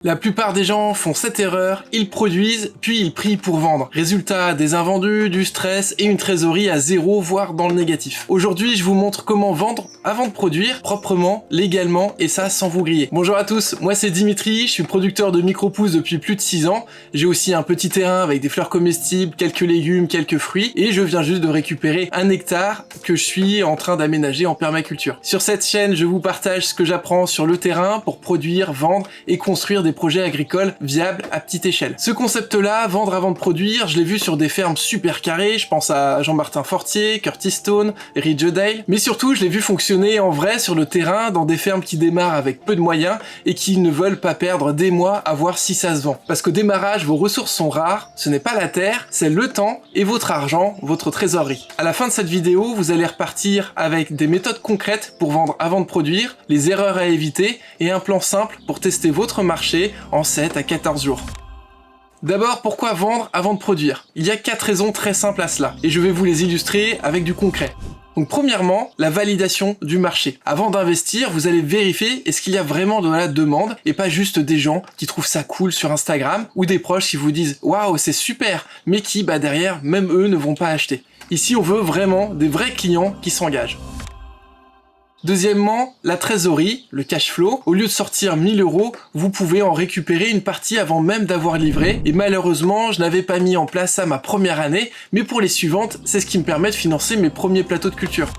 La plupart des gens font cette erreur, ils produisent, puis ils prient pour vendre. Résultat, des invendus, du stress et une trésorerie à zéro, voire dans le négatif. Aujourd'hui, je vous montre comment vendre avant de produire, proprement, légalement, et ça sans vous griller. Bonjour à tous, moi c'est Dimitri, je suis producteur de micro-pousses depuis plus de 6 ans. J'ai aussi un petit terrain avec des fleurs comestibles, quelques légumes, quelques fruits, et je viens juste de récupérer 1 hectare que je suis en train d'aménager en permaculture. Sur cette chaîne, je vous partage ce que j'apprends sur le terrain pour produire, vendre et construire des projets agricoles viables à petite échelle. Ce concept-là, vendre avant de produire, je l'ai vu sur des fermes super carrées, je pense à Jean-Martin Fortier, Curtis Stone, Ridgedale, mais surtout je l'ai vu fonctionner en vrai sur le terrain dans des fermes qui démarrent avec peu de moyens et qui ne veulent pas perdre des mois à voir si ça se vend. Parce qu'au démarrage, vos ressources sont rares, ce n'est pas la terre, c'est le temps et votre argent, votre trésorerie. À la fin de cette vidéo, vous allez repartir avec des méthodes concrètes pour vendre avant de produire, les erreurs à éviter et un plan simple pour tester votre marché en 7 à 14 jours. D'abord, pourquoi vendre avant de produire? Il y a 4 raisons très simples à cela, et je vais vous les illustrer avec du concret. Donc premièrement, la validation du marché. Avant d'investir, vous allez vérifier est-ce qu'il y a vraiment de la demande, et pas juste des gens qui trouvent ça cool sur Instagram, ou des proches qui vous disent « Waouh, c'est super !» mais qui, derrière, même eux ne vont pas acheter. Ici, on veut vraiment des vrais clients qui s'engagent. Deuxièmement, la trésorerie, le cash flow. Au lieu de sortir 1000 €, vous pouvez en récupérer une partie avant même d'avoir livré. Et malheureusement, je n'avais pas mis en place ça ma première année, mais pour les suivantes, c'est ce qui me permet de financer mes premiers plateaux de culture.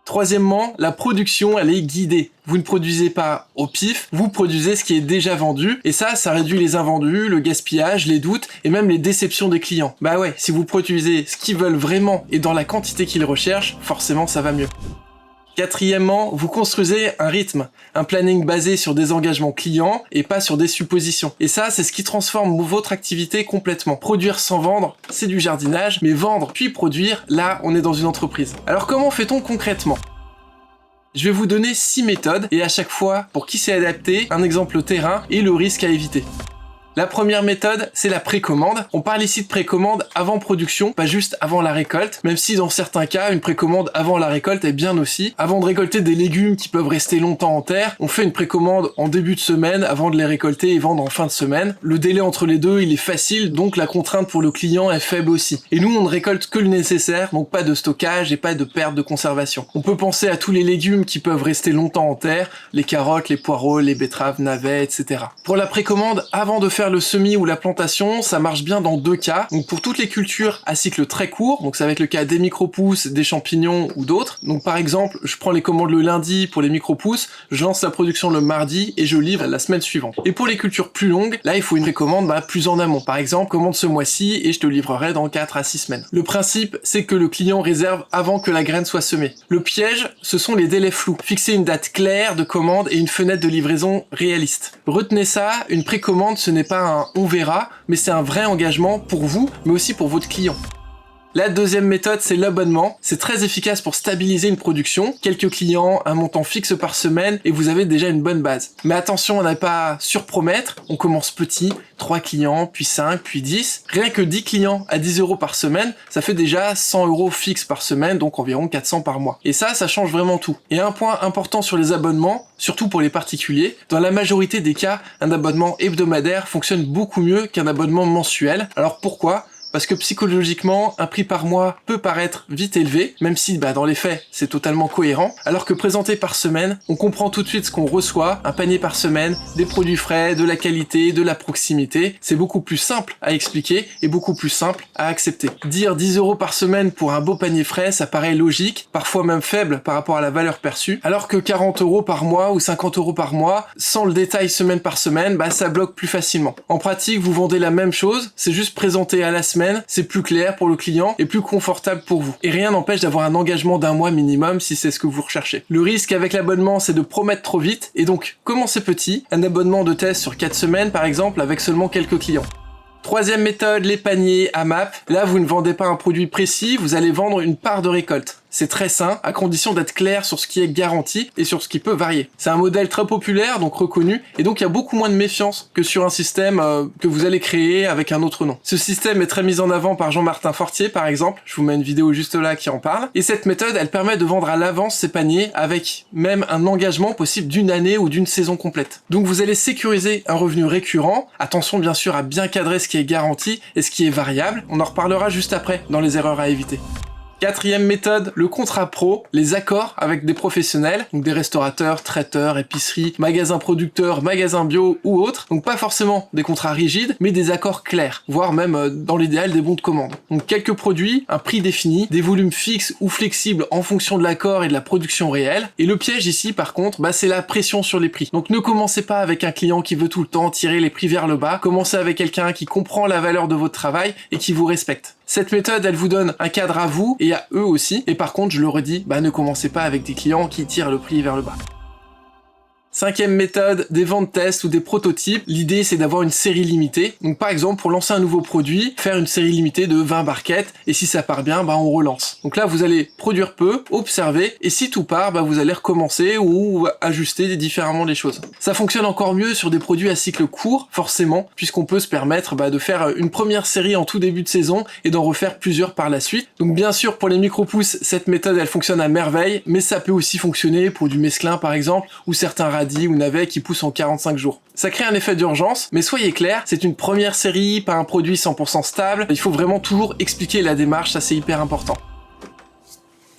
Troisièmement, la production, elle est guidée. Vous ne produisez pas au pif, vous produisez ce qui est déjà vendu, et ça réduit les invendus, le gaspillage, les doutes, et même les déceptions des clients. Bah ouais, si vous produisez ce qu'ils veulent vraiment et dans la quantité qu'ils recherchent, forcément ça va mieux. Quatrièmement, vous construisez un rythme, un planning basé sur des engagements clients et pas sur des suppositions. Et ça, c'est ce qui transforme votre activité complètement. Produire sans vendre, c'est du jardinage, mais vendre puis produire, là, on est dans une entreprise. Alors comment fait-on concrètement ? Je vais vous donner 6 méthodes et à chaque fois, pour qui c'est adapté, un exemple terrain et le risque à éviter. La première méthode, c'est la précommande. On parle ici de précommande avant production, pas juste avant la récolte, même si dans certains cas, une précommande avant la récolte est bien aussi. Avant de récolter des légumes qui peuvent rester longtemps en terre, on fait une précommande en début de semaine avant de les récolter et vendre en fin de semaine. Le délai entre les deux, il est facile, donc la contrainte pour le client est faible aussi. Et nous, on ne récolte que le nécessaire, donc pas de stockage et pas de perte de conservation. On peut penser à tous les légumes qui peuvent rester longtemps en terre, les carottes, les poireaux, les betteraves, navets, etc. Pour la précommande, avant de faire le semis ou la plantation, ça marche bien dans 2 cas. Donc pour toutes les cultures à cycle très court, donc ça va être le cas des micro-pousses, des champignons ou d'autres. Donc par exemple, je prends les commandes le lundi pour les micro-pousses, je lance la production le mardi et je livre la semaine suivante. Et pour les cultures plus longues, là il faut une précommande plus en amont. Par exemple, commande ce mois-ci et je te livrerai dans 4 à 6 semaines. Le principe, c'est que le client réserve avant que la graine soit semée. Le piège, ce sont les délais flous. Fixer une date claire de commande et une fenêtre de livraison réaliste. Retenez ça, une précommande, ce n'est pas un on verra, mais c'est un vrai engagement pour vous, mais aussi pour votre client. La deuxième méthode, c'est l'abonnement. C'est très efficace pour stabiliser une production. Quelques clients, un montant fixe par semaine, et vous avez déjà une bonne base. Mais attention à ne pas surpromettre. On commence petit, 3 clients, puis 5, puis 10. Rien que 10 clients à 10 € par semaine, ça fait déjà 100 € fixe par semaine, donc environ 400 par mois. Et ça change vraiment tout. Et un point important sur les abonnements, surtout pour les particuliers, dans la majorité des cas, un abonnement hebdomadaire fonctionne beaucoup mieux qu'un abonnement mensuel. Alors pourquoi ? Parce que psychologiquement, un prix par mois peut paraître vite élevé, même si dans les faits, c'est totalement cohérent, alors que présenté par semaine, on comprend tout de suite ce qu'on reçoit, un panier par semaine, des produits frais, de la qualité, de la proximité. C'est beaucoup plus simple à expliquer et beaucoup plus simple à accepter. Dire 10 € par semaine pour un beau panier frais, ça paraît logique, parfois même faible par rapport à la valeur perçue, alors que 40 € par mois ou 50 € par mois, sans le détail semaine par semaine, ça bloque plus facilement. En pratique, vous vendez la même chose, c'est juste présenté à la semaine, c'est plus clair pour le client et plus confortable pour vous. Et rien n'empêche d'avoir un engagement d'1 mois minimum si c'est ce que vous recherchez. Le risque avec l'abonnement, c'est de promettre trop vite et donc commencez petit, un abonnement de test sur 4 semaines par exemple avec seulement quelques clients. Troisième méthode, les paniers AMAP. Là, vous ne vendez pas un produit précis, vous allez vendre une part de récolte. C'est très sain, à condition d'être clair sur ce qui est garanti et sur ce qui peut varier. C'est un modèle très populaire, donc reconnu, et donc il y a beaucoup moins de méfiance que sur un système que vous allez créer avec un autre nom. Ce système est très mis en avant par Jean-Martin Fortier, par exemple. Je vous mets une vidéo juste là qui en parle. Et cette méthode, elle permet de vendre à l'avance ses paniers avec même un engagement possible d'une année ou d'une saison complète. Donc vous allez sécuriser un revenu récurrent. Attention bien sûr à bien cadrer ce qui est garanti et ce qui est variable. On en reparlera juste après dans les erreurs à éviter. Quatrième méthode, le contrat pro, les accords avec des professionnels, donc des restaurateurs, traiteurs, épiceries, magasins producteurs, magasins bio ou autres. Donc pas forcément des contrats rigides, mais des accords clairs, voire même dans l'idéal des bons de commande. Donc quelques produits, un prix défini, des volumes fixes ou flexibles en fonction de l'accord et de la production réelle. Et le piège ici par contre, c'est la pression sur les prix. Donc ne commencez pas avec un client qui veut tout le temps tirer les prix vers le bas, commencez avec quelqu'un qui comprend la valeur de votre travail et qui vous respecte. Cette méthode, elle vous donne un cadre à vous et à eux aussi. Et par contre, je le redis, ne commencez pas avec des clients qui tirent le prix vers le bas. Cinquième méthode, des ventes tests ou des prototypes. L'idée, c'est d'avoir une série limitée. Donc par exemple, pour lancer un nouveau produit, faire une série limitée de 20 barquettes, et si ça part bien, on relance. Donc là, vous allez produire peu, observer, et si tout part, vous allez recommencer ou ajuster différemment les choses. Ça fonctionne encore mieux sur des produits à cycle court, forcément, puisqu'on peut se permettre de faire une première série en tout début de saison et d'en refaire plusieurs par la suite. Donc bien sûr, pour les micro-pousses, cette méthode, elle fonctionne à merveille, mais ça peut aussi fonctionner pour du mesclin, par exemple, ou certains radis ou navets qui poussent en 45 jours. Ça crée un effet d'urgence, mais soyez clairs, c'est une première série, pas un produit 100% stable. Il faut vraiment toujours expliquer la démarche, ça c'est hyper important.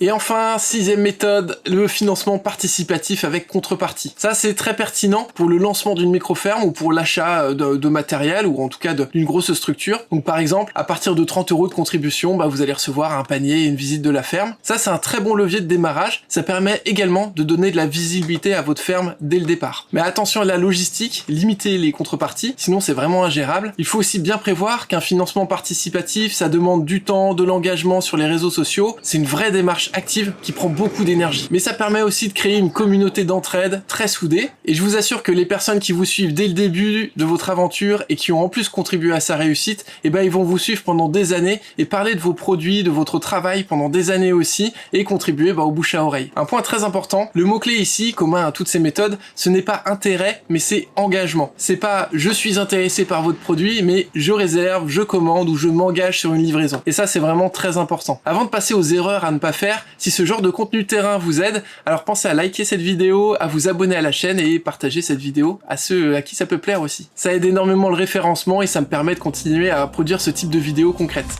Et enfin, sixième méthode, le financement participatif avec contrepartie. Ça, c'est très pertinent pour le lancement d'une micro-ferme ou pour l'achat de matériel ou en tout cas d'une grosse structure. Donc par exemple, à partir de 30 € de contribution, vous allez recevoir un panier et une visite de la ferme. Ça, c'est un très bon levier de démarrage. Ça permet également de donner de la visibilité à votre ferme dès le départ. Mais attention à la logistique, limitez les contreparties, sinon c'est vraiment ingérable. Il faut aussi bien prévoir qu'un financement participatif, ça demande du temps, de l'engagement sur les réseaux sociaux. C'est une vraie démarche active qui prend beaucoup d'énergie. Mais ça permet aussi de créer une communauté d'entraide très soudée. Et je vous assure que les personnes qui vous suivent dès le début de votre aventure et qui ont en plus contribué à sa réussite, ils vont vous suivre pendant des années et parler de vos produits, de votre travail pendant des années aussi et contribuer au bouche à oreille. Un point très important, le mot-clé ici, commun à toutes ces méthodes, ce n'est pas intérêt, mais c'est engagement. C'est pas je suis intéressé par votre produit, mais je réserve, je commande ou je m'engage sur une livraison. Et ça, c'est vraiment très important. Avant de passer aux erreurs à ne pas faire, si ce genre de contenu terrain vous aide, alors pensez à liker cette vidéo, à vous abonner à la chaîne et partager cette vidéo à ceux à qui ça peut plaire aussi. Ça aide énormément le référencement et ça me permet de continuer à produire ce type de vidéos concrètes.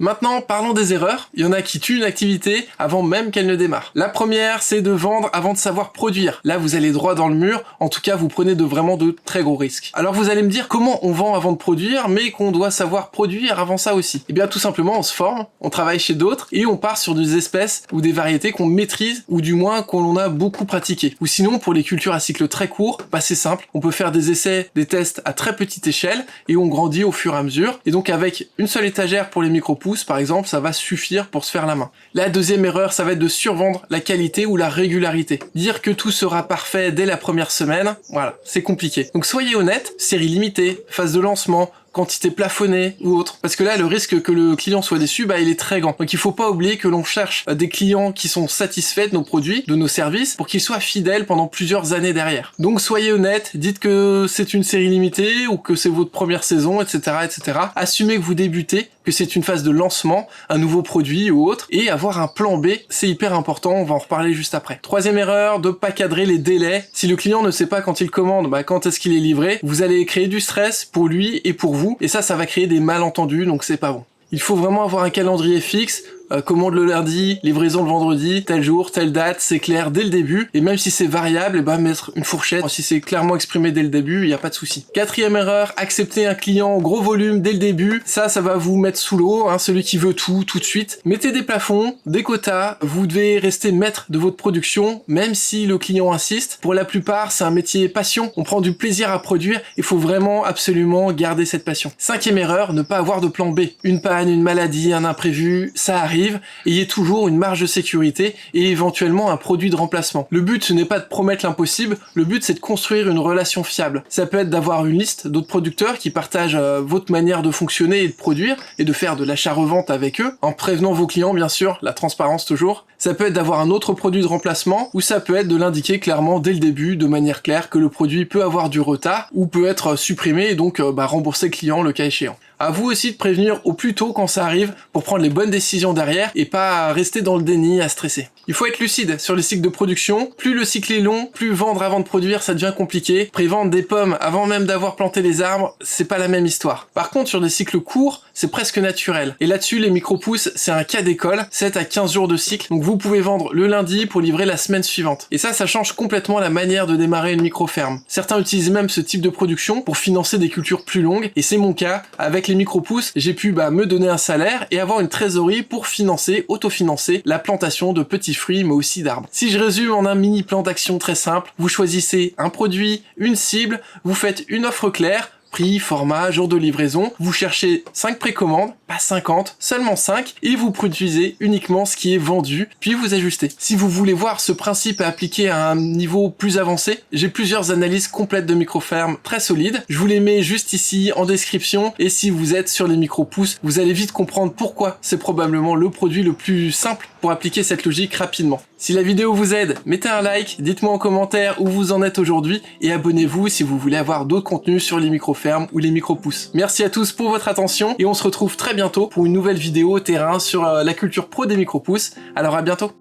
Maintenant, parlons des erreurs. Il y en a qui tuent une activité avant même qu'elle ne démarre. La première, c'est de vendre avant de savoir produire. Là, vous allez droit dans le mur. En tout cas, vous prenez vraiment de très gros risques. Alors, vous allez me dire comment on vend avant de produire, mais qu'on doit savoir produire avant ça aussi. Eh bien, tout simplement, on se forme, on travaille chez d'autres et on part sur des espèces ou des variétés qu'on maîtrise ou du moins qu'on a beaucoup pratiqué. Ou sinon, pour les cultures à cycle très court, c'est simple. On peut faire des essais, des tests à très petite échelle et on grandit au fur et à mesure. Et donc, avec une seule étagère pour les micro-pousses, par exemple, ça va suffire pour se faire la main. La deuxième erreur, ça va être de survendre la qualité ou la régularité. Dire que tout sera parfait dès la première semaine, voilà, c'est compliqué. Donc soyez honnête, série limitée, phase de lancement, quantité plafonnée ou autre. Parce que là, le risque que le client soit déçu, il est très grand. Donc il faut pas oublier que l'on cherche des clients qui sont satisfaits de nos produits, de nos services, pour qu'ils soient fidèles pendant plusieurs années derrière. Donc soyez honnête, dites que c'est une série limitée ou que c'est votre première saison, etc., etc. Assumez que vous débutez, que c'est une phase de lancement, un nouveau produit ou autre, et avoir un plan B, c'est hyper important, on va en reparler juste après. Troisième erreur, de pas cadrer les délais. Si le client ne sait pas quand il commande, quand est-ce qu'il est livré, vous allez créer du stress pour lui et pour vous, et ça va créer des malentendus, donc c'est pas bon. Il faut vraiment avoir un calendrier fixe, commande le lundi, livraison le vendredi, tel jour, telle date, c'est clair dès le début, et même si c'est variable, mettre une fourchette, si c'est clairement exprimé dès le début, il n'y a pas de souci. Quatrième erreur, accepter un client en gros volume dès le début, ça va vous mettre sous l'eau, celui qui veut tout de suite. Mettez des plafonds, des quotas, vous devez rester maître de votre production, même si le client insiste. Pour la plupart, c'est un métier passion, on prend du plaisir à produire, il faut vraiment absolument garder cette passion. Cinquième erreur, ne pas avoir de plan B. Une panne, une maladie, un imprévu, ça arrive. arrive, ayez toujours une marge de sécurité et éventuellement un produit de remplacement. Le but, ce n'est pas de promettre l'impossible, le but c'est de construire une relation fiable. Ça peut être d'avoir une liste d'autres producteurs qui partagent votre manière de fonctionner et de produire, et de faire de l'achat-revente avec eux, en prévenant vos clients bien sûr, la transparence toujours. Ça peut être d'avoir un autre produit de remplacement, ou ça peut être de l'indiquer clairement dès le début, de manière claire, que le produit peut avoir du retard, ou peut être supprimé, et donc rembourser le client le cas échéant. À vous aussi de prévenir au plus tôt quand ça arrive pour prendre les bonnes décisions derrière et pas rester dans le déni à stresser. Il faut être lucide sur les cycles de production. Plus le cycle est long, plus vendre avant de produire ça devient compliqué. Prévendre des pommes avant même d'avoir planté les arbres, c'est pas la même histoire. Par contre sur des cycles courts, c'est presque naturel. Et là-dessus les micro-pousses, c'est un cas d'école, 7 à 15 jours de cycle. Donc vous pouvez vendre le lundi pour livrer la semaine suivante. Et ça change complètement la manière de démarrer une micro-ferme. Certains utilisent même ce type de production pour financer des cultures plus longues et c'est mon cas. Avec les micro-pousses, j'ai pu me donner un salaire et avoir une trésorerie pour autofinancer la plantation de petits fruits mais aussi d'arbres. Si je résume en un mini plan d'action très simple, vous choisissez un produit, une cible, vous faites une offre claire, prix, format, jour de livraison, vous cherchez 5 précommandes, pas 50, seulement 5, et vous produisez uniquement ce qui est vendu, puis vous ajustez. Si vous voulez voir ce principe appliqué à un niveau plus avancé, j'ai plusieurs analyses complètes de micro-fermes très solides, je vous les mets juste ici en description, et si vous êtes sur les micro-pousses, vous allez vite comprendre pourquoi c'est probablement le produit le plus simple pour appliquer cette logique rapidement. Si la vidéo vous aide, mettez un like, dites-moi en commentaire où vous en êtes aujourd'hui, et abonnez-vous si vous voulez avoir d'autres contenus sur les micro-fermes ou les micro-pousses. Merci à tous pour votre attention, et on se retrouve très bientôt pour une nouvelle vidéo terrain sur la culture pro des micro-pousses. Alors à bientôt.